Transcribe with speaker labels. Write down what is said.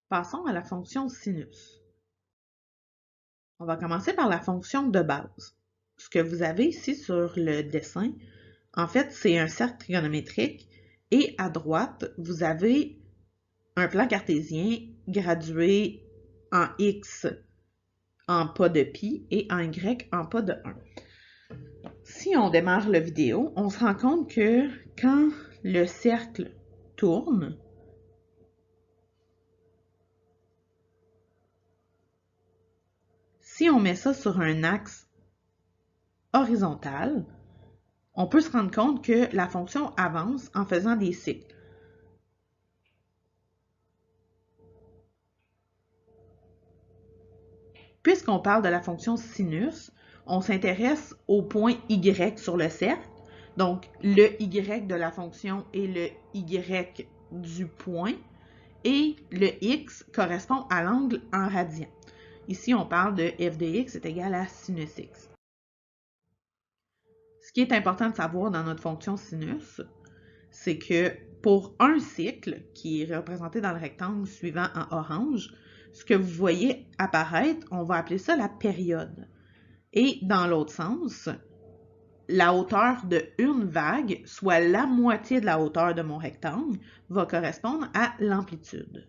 Speaker 1: Passons à la fonction sinus. On va commencer par la fonction de base. Ce que vous avez ici sur le dessin, en fait, c'est un cercle trigonométrique et à droite, vous avez un plan cartésien gradué en x en pas de pi et en y en pas de 1. Si on démarre la vidéo, on se rend compte que quand le cercle tourne, si on met ça sur un axe horizontal, on peut se rendre compte que la fonction avance en faisant des cycles. Puisqu'on parle de la fonction sinus, on s'intéresse au point y sur le cercle. Donc, le y de la fonction est le y du point et le x correspond à l'angle en radians. Ici, on parle de f de x est égal à sinus x. Ce qui est important de savoir dans notre fonction sinus, c'est que pour un cycle, qui est représenté dans le rectangle suivant en orange, ce que vous voyez apparaître, on va appeler ça la période. Et dans l'autre sens, la hauteur de une vague, soit la moitié de la hauteur de mon rectangle, va correspondre à l'amplitude.